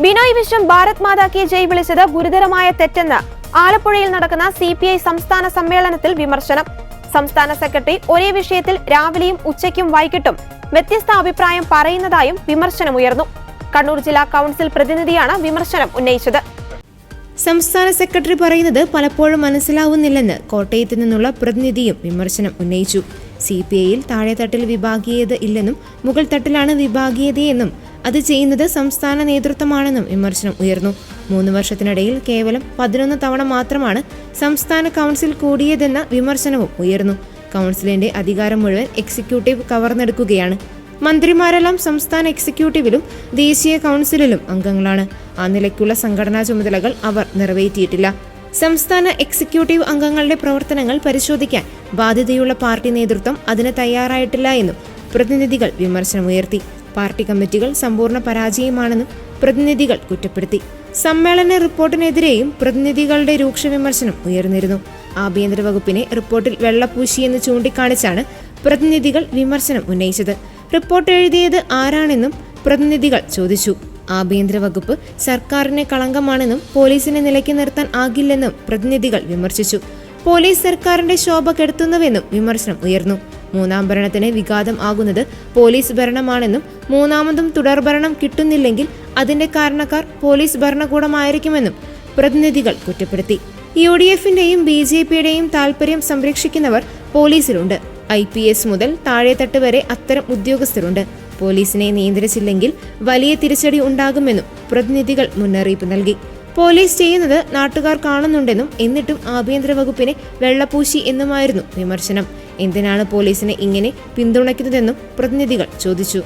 ബിനോയ് വിശ്വം ഭാരത് മാതാ കി ജയ് വിളിച്ചത് ഗുരുതരമായ തെറ്റെന്ന് ആലപ്പുഴയിൽ നടക്കുന്ന CPI സംസ്ഥാന സമ്മേളനത്തിൽ വിമർശനം. സംസ്ഥാന സെക്രട്ടറി ഒരേ വിഷയത്തിൽ രാവിലെയും ഉച്ചയ്ക്കും വൈകിട്ടും വ്യത്യസ്ത അഭിപ്രായം പറയുന്നതായും വിമർശനമുയർന്നു. കണ്ണൂർ ജില്ലാ കൗൺസിൽ പ്രതിനിധിയാണ് വിമർശനം ഉന്നയിച്ചത്. സംസ്ഥാന സെക്രട്ടറി പറയുന്നത് പലപ്പോഴും മനസ്സിലാവുന്നില്ലെന്ന് കോട്ടയത്ത് നിന്നുള്ള പ്രതിനിധിയും വിമർശനം ഉന്നയിച്ചു. CPIയിൽ താഴെത്തട്ടിൽ വിഭാഗീയത ഇല്ലെന്നും മുകൾ തട്ടിലാണ് വിഭാഗീയതയെന്നും അത് ചെയ്യുന്നത് സംസ്ഥാന നേതൃത്വമാണെന്നും വിമർശനം ഉയർന്നു. 3 വർഷത്തിനിടയിൽ കേവലം 11 തവണ മാത്രമാണ് സംസ്ഥാന കൗൺസിൽ കൂടിയതെന്ന വിമർശനവും ഉയർന്നു. കൗൺസിലിന്റെ അധികാരം മുഴുവൻ എക്സിക്യൂട്ടീവ് കവർന്നെടുക്കുകയാണ്. മന്ത്രിമാരെല്ലാം സംസ്ഥാന എക്സിക്യൂട്ടീവിലും ദേശീയ കൗൺസിലിലും അംഗങ്ങളാണ്. ആ നിലയ്ക്കുള്ള സംഘടനാ ചുമതലകൾ അവർ നിറവേറ്റിയിട്ടില്ല. സംസ്ഥാന എക്സിക്യൂട്ടീവ് അംഗങ്ങളുടെ പ്രവർത്തനങ്ങൾ പരിശോധിക്കാൻ ബാധ്യതയുള്ള പാർട്ടി നേതൃത്വം അതിന് തയ്യാറായിട്ടില്ല എന്നും പ്രതിനിധികൾ വിമർശനമുയർത്തി. പാർട്ടി കമ്മിറ്റികൾ സമ്പൂർണ്ണ പരാജയമാണെന്നും പ്രതിനിധികൾ കുറ്റപ്പെടുത്തി. സമ്മേളന റിപ്പോർട്ടിനെതിരെയും പ്രതിനിധികളുടെ രൂക്ഷ വിമർശനം ഉയർന്നിരുന്നു. ആഭ്യന്തര വകുപ്പിനെ റിപ്പോർട്ടിൽ വെള്ളപൂശിയെന്ന് ചൂണ്ടിക്കാണിച്ചാണ് പ്രതിനിധികൾ വിമർശനം ഉന്നയിച്ചത്. റിപ്പോർട്ട് എഴുതിയത് ആരാണെന്നും പ്രതിനിധികൾ ചോദിച്ചു. ആഭ്യന്തര വകുപ്പ് സർക്കാരിന് കളങ്കമാണെന്നും പോലീസിനെ നിലയ്ക്ക് നിർത്താൻ ആകില്ലെന്നും പ്രതിനിധികൾ വിമർശിച്ചു. പോലീസ് സർക്കാരിന്റെ ശോഭ കെടുത്തുന്നുവെന്നും വിമർശനം ഉയർന്നു. മൂന്നാം ഭരണത്തിന് വിഘാതം ആകുന്നത് പോലീസ് ഭരണമാണെന്നും മൂന്നാമതും തുടർഭരണം കിട്ടുന്നില്ലെങ്കിൽ അതിന്റെ കാരണക്കാർ പോലീസ് ഭരണകൂടമായിരിക്കുമെന്നും പ്രതിനിധികൾ കുറ്റപ്പെടുത്തി. UDFന്റെയും BJPയുടെയും താൽപര്യം സംരക്ഷിക്കുന്നവർ പോലീസിലുണ്ട്. IPS മുതൽ താഴെത്തട്ട് വരെ അത്തരം ഉദ്യോഗസ്ഥരുണ്ട്. പോലീസിനെ നിയന്ത്രിച്ചില്ലെങ്കിൽ വലിയ തിരിച്ചടി ഉണ്ടാകുമെന്നും പ്രതിനിധികൾ മുന്നറിയിപ്പ് നൽകി. പോലീസ് ചെയ്യുന്നത് നാട്ടുകാർ കാണുന്നുണ്ടെന്നും എന്നിട്ടും ആഭ്യന്തര വകുപ്പിനെ വെള്ളപൂശി എന്നുമായിരുന്നു വിമർശനം. എന്തിനാണ് പോലീസിനെ ഇങ്ങനെ പിന്തുണയ്ക്കുന്നതെന്നും പ്രതിനിധികൾ ചോദിച്ചു.